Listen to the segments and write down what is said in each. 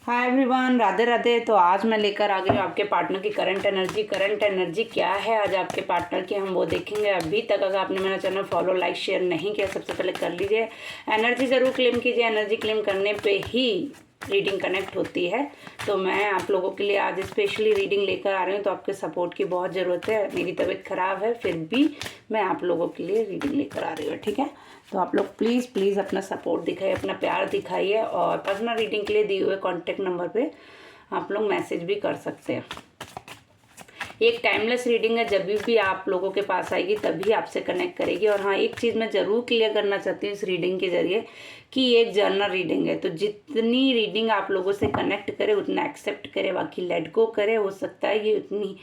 Hi everyone, Radhe Radhe. तो आज मैं लेकर आ गई हूँ आपके पार्टनर की करंट एनर्जी क्या है आज आपके पार्टनर की, हम वो देखेंगे। अभी तक अगर आपने मेरा चैनल फॉलो लाइक शेयर नहीं किया, सबसे पहले कर लीजिए। एनर्जी ज़रूर क्लेम कीजिए, एनर्जी क्लेम करने पे ही रीडिंग कनेक्ट होती है। तो मैं आप लोगों के लिए आज स्पेशली रीडिंग लेकर आ रही हूँ, तो आपके सपोर्ट की बहुत ज़रूरत है। मेरी तबीयत ख़राब है, फिर भी मैं आप लोगों के लिए रीडिंग लेकर आ रही हूँ, ठीक है। तो आप लोग प्लीज़ अपना सपोर्ट दिखाइए, अपना प्यार दिखाइए, और पर्सनल रीडिंग के लिए दिए हुए कॉन्टैक्ट नंबर पे आप लोग मैसेज भी कर सकते हैं। एक टाइमलेस रीडिंग है, जब भी आप लोगों के पास आएगी तभी आपसे कनेक्ट करेगी। और हाँ, एक चीज़ मैं ज़रूर क्लियर करना चाहती हूँ इस रीडिंग के ज़रिए कि ये एक जर्नल रीडिंग है। तो जितनी रीडिंग आप लोगों से कनेक्ट करे उतना एक्सेप्ट करे, बाकी लेट गो करे। हो सकता है ये उतनी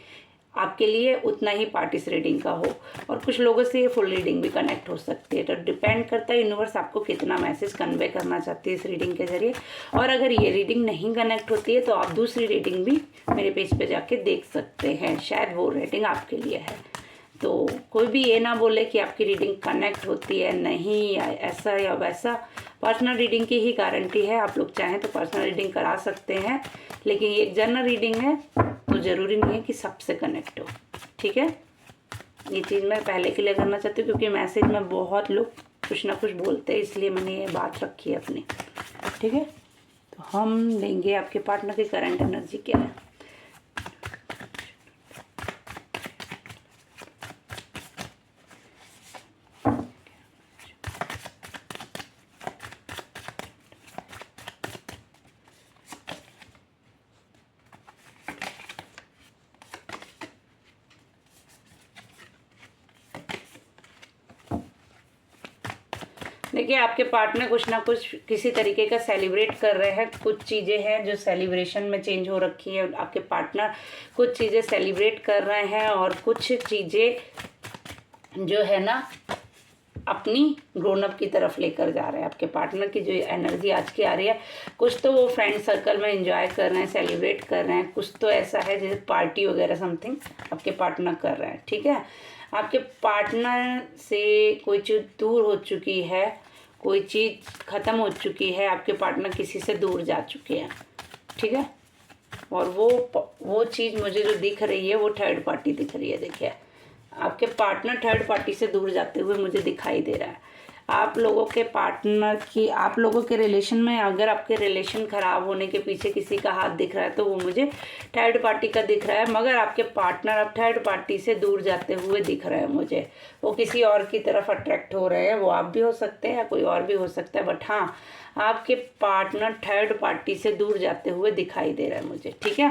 आपके लिए उतना ही पार्ट इस रीडिंग का हो, और कुछ लोगों से ये फुल रीडिंग भी कनेक्ट हो सकती है। तो डिपेंड करता है यूनिवर्स आपको कितना मैसेज कन्वे करना चाहती है इस रीडिंग के जरिए। और अगर ये रीडिंग नहीं कनेक्ट होती है तो आप दूसरी रीडिंग भी मेरे पेज पे जाके देख सकते हैं, शायद वो रीडिंग आपके लिए है। तो कोई भी ये ना बोले कि आपकी रीडिंग कनेक्ट होती है नहीं, या ऐसा या वैसा। पर्सनल रीडिंग की ही गारंटी है। आप लोग चाहें तो पर्सनल रीडिंग करा सकते हैं, लेकिन ये एक जनरल रीडिंग है तो ज़रूरी नहीं है कि सबसे कनेक्ट हो, ठीक है। ये चीज़ मैं पहले के लिए करना चाहती हूँ, क्योंकि मैसेज में बहुत लोग कुछ ना कुछ बोलते हैं, इसलिए मैंने ये बात रखी है अपनी, ठीक है। तो हम लेंगे आपके पार्टनर की करंट एनर्जी क्या है। देखिए, आपके पार्टनर कुछ ना कुछ किसी तरीके का सेलिब्रेट कर रहे हैं। कुछ चीज़ें हैं जो सेलिब्रेशन में चेंज हो रखी है। आपके पार्टनर कुछ चीज़ें सेलिब्रेट कर रहे हैं, और कुछ चीज़ें जो है ना अपनी ग्रोन अप की तरफ लेकर जा रहे हैं। आपके पार्टनर की जो एनर्जी आज की आ रही है, कुछ तो वो फ्रेंड सर्कल में एंजॉय कर रहे हैं, सेलिब्रेट कर रहे हैं। कुछ तो ऐसा है जैसे पार्टी वगैरह समथिंग आपके पार्टनर कर रहे हैं, ठीक है। आपके पार्टनर से कोई चीज़ दूर हो चुकी है, कोई चीज़ ख़त्म हो चुकी है। आपके पार्टनर किसी से दूर जा चुके हैं, ठीक है। और वो चीज़ मुझे जो दिख रही है वो थर्ड पार्टी दिख रही है। देखिए, आपके पार्टनर थर्ड पार्टी से दूर जाते हुए मुझे दिखाई दे रहा है। आप लोगों के पार्टनर की, आप लोगों के रिलेशन में, अगर आपके रिलेशन ख़राब होने के पीछे किसी का हाथ दिख रहा है तो वो मुझे थर्ड पार्टी का दिख रहा है। मगर आपके पार्टनर अब थर्ड पार्टी से दूर जाते हुए दिख रहे हैं मुझे। वो किसी और की तरफ अट्रैक्ट हो रहे हैं। वो आप भी हो सकते हैं या कोई और भी हो सकता है, बट हाँ, आपके पार्टनर थर्ड पार्टी से दूर जाते हुए दिखाई दे रहा है मुझे, ठीक है।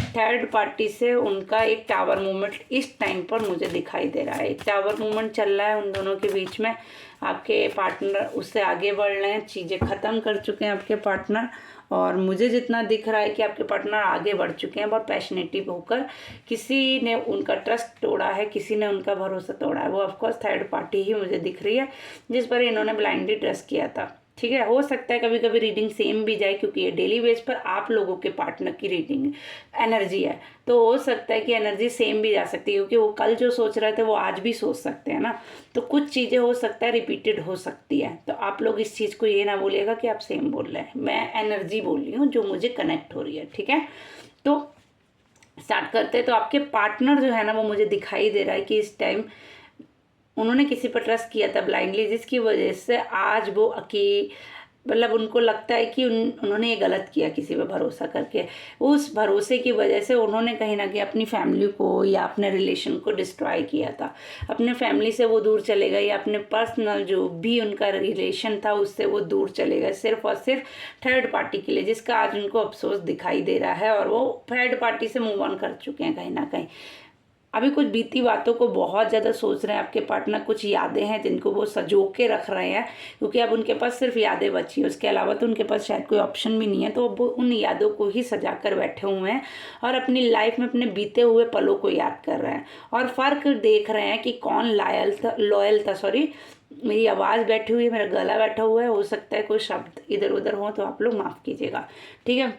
थर्ड पार्टी से उनका एक टावर मूवमेंट इस टाइम पर मुझे दिखाई दे रहा है। एक टावर मूवमेंट चल रहा है उन दोनों के बीच में। आपके पार्टनर उससे आगे बढ़ रहे हैं, चीज़ें ख़त्म कर चुके हैं आपके पार्टनर। और मुझे जितना दिख रहा है कि आपके पार्टनर आगे बढ़ चुके हैं बहुत पैशनेटिव होकर। किसी ने उनका ट्रस्ट तोड़ा है, किसी ने उनका भरोसा तोड़ा है। वो ऑफकोर्स थर्ड पार्टी ही मुझे दिख रही है जिस पर इन्होंने ब्लाइंडली ट्रस्ट किया था, ठीक है। हो सकता है कभी कभी रीडिंग सेम भी जाए, क्योंकि ये डेली बेस पर आप लोगों के पार्टनर की रीडिंग एनर्जी है। तो हो सकता है कि एनर्जी सेम भी जा सकती है, क्योंकि वो कल जो सोच रहे थे वो आज भी सोच सकते हैं ना। तो कुछ चीज़ें हो सकता है रिपीटेड हो सकती है। तो आप लोग इस चीज़ को ये ना बोलिएगा कि आप सेम बोल रहे हैं। मैं एनर्जी बोल रही हूँ जो मुझे कनेक्ट हो रही है, ठीक है। तो स्टार्ट करते हैं। तो आपके पार्टनर जो है ना, वो मुझे दिखाई दे रहा है कि इस टाइम उन्होंने किसी पर ट्रस्ट किया था ब्लाइंडली, जिसकी वजह से आज वो मतलब उनको लगता है कि उन्होंने ये गलत किया किसी पर भरोसा करके। उस भरोसे की वजह से उन्होंने कहीं ना कहीं अपनी फैमिली को या अपने रिलेशन को डिस्ट्रॉय किया था। अपने फैमिली से वो दूर चले गए, या अपने पर्सनल जो भी उनका रिलेशन था उससे वो दूर चले गए, सिर्फ और सिर्फ थर्ड पार्टी के लिए, जिसका आज उनको अफसोस दिखाई दे रहा है। और वो थर्ड पार्टी से मूव ऑन कर चुके हैं कहीं ना कहीं। अभी कुछ बीती बातों को बहुत ज़्यादा सोच रहे हैं आपके पार्टनर। कुछ यादें हैं जिनको वो सजो के रख रहे हैं, क्योंकि अब उनके पास सिर्फ यादें बची है। उसके अलावा तो उनके पास शायद कोई ऑप्शन भी नहीं है। तो अब वो उन यादों को ही सजा कर बैठे हुए हैं, और अपनी लाइफ में अपने बीते हुए पलों को याद कर रहे हैं। और फ़र्क देख रहे हैं कि कौन लॉयल था। सॉरी, मेरी आवाज़ बैठी हुई है, मेरा गला बैठा हुआ है, हो सकता है कोई शब्द इधर उधर हो तो आप लोग माफ़ कीजिएगा, ठीक है।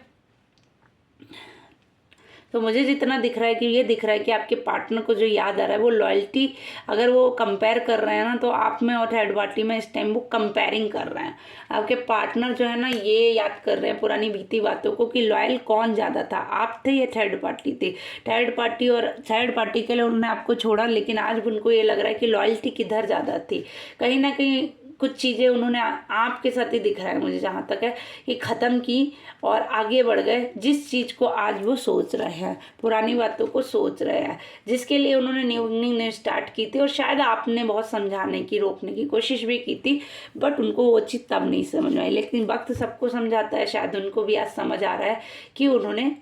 तो मुझे जितना दिख रहा है कि ये दिख रहा है कि आपके पार्टनर को जो याद आ रहा है वो लॉयल्टी, अगर वो कंपेयर कर रहे हैं ना, तो आप में और थर्ड पार्टी में इस टाइम वो कंपेयरिंग कर रहे हैं। आपके पार्टनर जो है ना ये याद कर रहे हैं पुरानी बीती बातों को कि लॉयल कौन ज़्यादा था, आप थे या थर्ड पार्टी थी। थर्ड पार्टी, और थर्ड पार्टी के लिए उन्होंने आपको छोड़ा, लेकिन आज उनको ये लग रहा है कि लॉयल्टी किधर ज़्यादा थी। कहीं ना कहीं कुछ चीज़ें उन्होंने आपके साथ ही दिख रहा है मुझे जहाँ तक है कि ख़त्म की और आगे बढ़ गए। जिस चीज़ को आज वो सोच रहे हैं, पुरानी बातों को सोच रहे हैं, जिसके लिए उन्होंने न्यू स्टार्ट की थी, और शायद आपने बहुत समझाने की, रोकने की कोशिश भी की थी, बट उनको वो चीज़ तब नहीं समझ में आई। लेकिन वक्त सबको समझाता है, शायद उनको भी आज समझ आ रहा है कि उन्होंने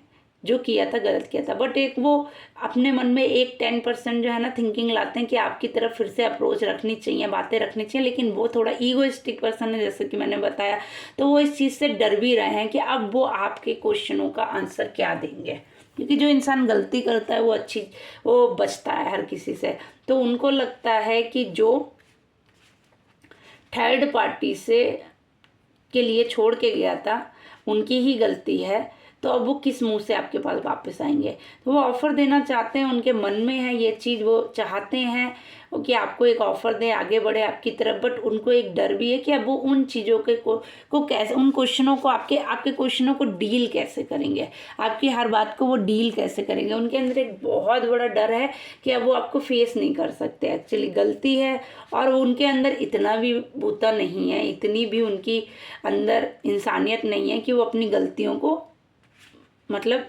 जो किया था गलत किया था। बट एक वो अपने मन में एक 10% जो है ना थिंकिंग लाते हैं कि आपकी तरफ फिर से अप्रोच रखनी चाहिए, बातें रखनी चाहिए, लेकिन वो थोड़ा ईगोइस्टिक पर्सन है, जैसे कि मैंने बताया। तो वो इस चीज़ से डर भी रहे हैं कि अब वो आपके क्वेश्चनों का आंसर क्या देंगे, क्योंकि जो इंसान गलती करता है वो बचता है हर किसी से। तो उनको लगता है कि जो थर्ड पार्टी से के लिए छोड़ के गया था उनकी ही गलती है, तो अब वो किस मुंह से आपके पास वापस आएंगे। तो वो ऑफ़र देना चाहते हैं, उनके मन में है ये चीज़, वो चाहते हैं कि आपको एक ऑफ़र दें, आगे बढ़े आपकी तरफ। बट उनको एक डर भी है कि अब वो उन चीज़ों के को कैसे, उन क्वेश्चनों को, आपके क्वेश्चनों को डील कैसे करेंगे, आपकी हर बात को वो डील कैसे करेंगे। उनके अंदर एक बहुत बड़ा डर है कि अब वो आपको फेस नहीं कर सकते। एक्चुअली गलती है, और उनके अंदर इतना भी बूता नहीं है, इतनी भी उनकी अंदर इंसानियत नहीं है कि वो अपनी गलतियों को मतलब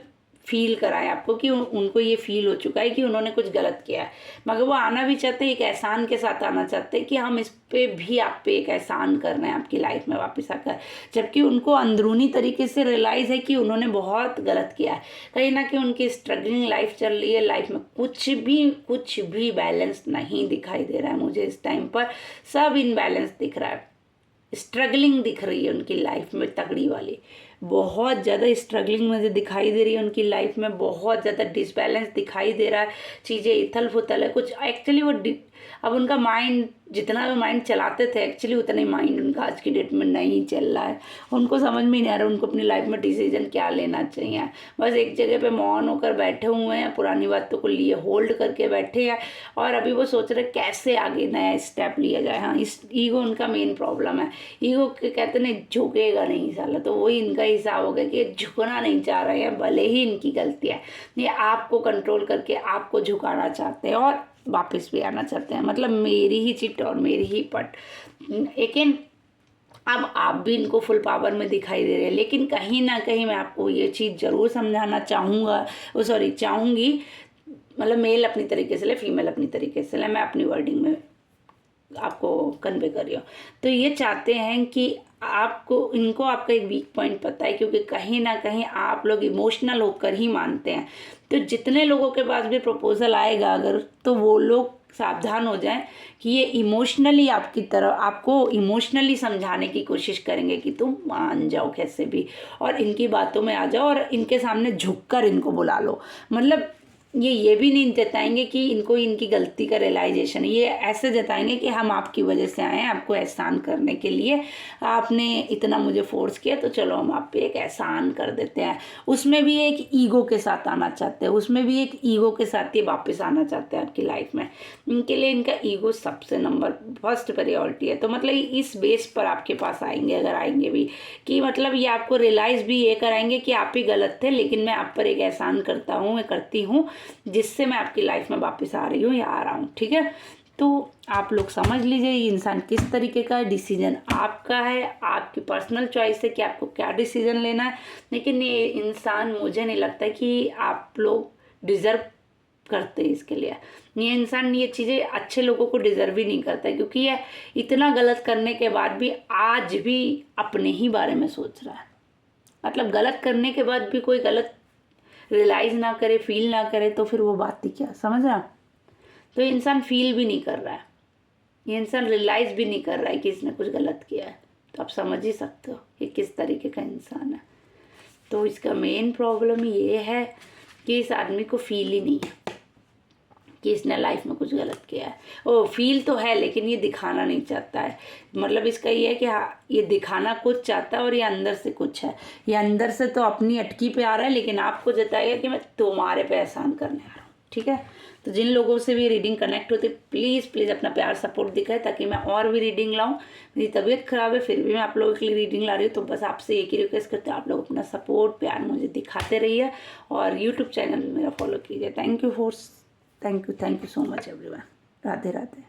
फील कराए आपको कि उनको ये फील हो चुका है कि उन्होंने कुछ गलत किया है। मगर वो आना भी चाहते हैं, एक एहसान के साथ आना चाहते हैं कि हम इस पे भी आप पे एक एहसान कर रहे हैं आपकी लाइफ में वापस आकर। जबकि उनको अंदरूनी तरीके से रियलाइज़ है कि उन्होंने बहुत गलत किया है। कहीं ना कहीं उनकी स्ट्रगलिंग लाइफ चल रही है, लाइफ में कुछ भी बैलेंस नहीं दिखाई दे रहा है मुझे इस टाइम पर। सब इनबैलेंस दिख रहा है, स्ट्रगलिंग दिख रही है उनकी लाइफ में, तगड़ी वाली बहुत ज़्यादा स्ट्रगलिंग मुझे दिखाई दे रही है उनकी लाइफ में। बहुत ज़्यादा डिसबैलेंस दिखाई दे रहा है, चीज़ें इथल फुथल है कुछ। एक्चुअली वो अब उनका माइंड, जितना भी माइंड चलाते थे एक्चुअली उतना ही माइंड उनका आज की डेट में नहीं चल रहा है। उनको समझ में नहीं आ रहा उनको अपनी लाइफ में डिसीजन क्या लेना चाहिए। बस एक जगह पे मौन होकर बैठे हुए हैं, पुरानी बातों को लिए होल्ड करके बैठे हैं, और अभी वो सोच रहे कैसे आगे नया स्टेप लिया जाए। हाँ, इस ईगो उनका मेन प्रॉब्लम है। ईगो के कहते नहीं झुकेगा नहीं साला, तो वही इनका हिसाब हो गया कि झुकना नहीं चाह रहे हैं, भले ही इनकी गलती है। ये आपको कंट्रोल करके आपको झुकाना चाहते हैं और वापस भी आना चाहते हैं, मतलब मेरी ही चिट और मेरी ही पट। लेकिन अब आप भी इनको फुल पावर में दिखाई दे रहे हैं। लेकिन कहीं ना कहीं मैं आपको ये चीज़ ज़रूर समझाना चाहूँगी, मतलब मेल अपनी तरीके से ले, फीमेल अपनी तरीके से ले, मैं अपनी वर्डिंग में आपको कन्वे कर रही हूँ। तो ये चाहते हैं कि इनको आपका एक वीक पॉइंट पता है, क्योंकि कहीं ना कहीं आप लोग इमोशनल होकर ही मानते हैं। तो जितने लोगों के पास भी प्रपोजल आएगा अगर, तो वो लोग सावधान हो जाएं कि ये इमोशनली आपकी तरफ, आपको इमोशनली समझाने की कोशिश करेंगे कि तुम मान जाओ कैसे भी, और इनकी बातों में आ जाओ और इनके सामने झुककर इनको बुला लो। मतलब ये भी नहीं जताएंगे कि इनको इनकी गलती का रियलाइजेशन है, ये ऐसे जताएंगे कि हम आपकी वजह से आए हैं, आपको एहसान करने के लिए, आपने इतना मुझे फोर्स किया तो चलो हम आप पे एक एहसान कर देते हैं। उसमें भी एक ईगो के साथ आना चाहते हैं, उसमें भी एक ईगो के साथ ही वापस आना चाहते हैं आपकी लाइफ में। इनके लिए इनका ईगो सबसे नंबर फर्स्ट प्रायोरिटी है। तो मतलब इस बेस पर आपके पास आएंगे, अगर आएंगे भी, कि मतलब ये आपको रियलाइज़ भी ये कराएंगे कि आप ही गलत थे, लेकिन मैं आप पर एक एहसान करती हूँ जिससे मैं आपकी लाइफ में वापस आ रही हूँ या आ रहा हूँ। ठीक है, तो आप लोग समझ लीजिए ये इंसान किस तरीके का है। डिसीजन आपका है, आपकी पर्सनल चॉइस है कि आपको क्या डिसीजन लेना है। लेकिन ये इंसान मुझे नहीं लगता कि आप लोग डिज़र्व करते इसके लिए। ये इंसान ये चीज़ें अच्छे लोगों को डिज़र्व ही नहीं करता, क्योंकि ये इतना गलत करने के बाद भी आज भी अपने ही बारे में सोच रहा है। मतलब गलत करने के बाद भी कोई गलत रियलाइज़ ना करे, फील ना करे, तो फिर वो बात ही क्या, समझ रहा। तो इंसान फील भी नहीं कर रहा है, ये इंसान रियलाइज़ भी नहीं कर रहा है कि इसने कुछ गलत किया है। तो आप समझ ही सकते हो कि किस तरीके का इंसान है। तो इसका मेन प्रॉब्लम ये है कि इस आदमी को फील ही नहीं है कि इसने लाइफ में कुछ गलत किया है। ओ फील तो है लेकिन ये दिखाना नहीं चाहता है। मतलब इसका ये है कि हाँ ये दिखाना कुछ चाहता है और ये अंदर से कुछ है। ये अंदर से तो अपनी अटकी पे आ रहा है लेकिन आपको जताएगा कि मैं तुम्हारे पे एहसान करने आ रहा हूँ। ठीक है, तो जिन लोगों से भी रीडिंग कनेक्ट होती प्लीज़ अपना प्यार सपोर्ट दिखाए ताकि मैं और भी रीडिंग लाऊं। मेरी तबीयत ख़राब है फिर भी मैं आप लोगों के लिए रीडिंग ला रही हूँ, तो बस आपसे एक ही रिक्वेस्ट करते हैं, आप लोग अपना सपोर्ट प्यार मुझे दिखाते रहिए और यूट्यूब चैनल भी मेरा फॉलो कीजिए। Thank you so much everyone. Radhe Radhe.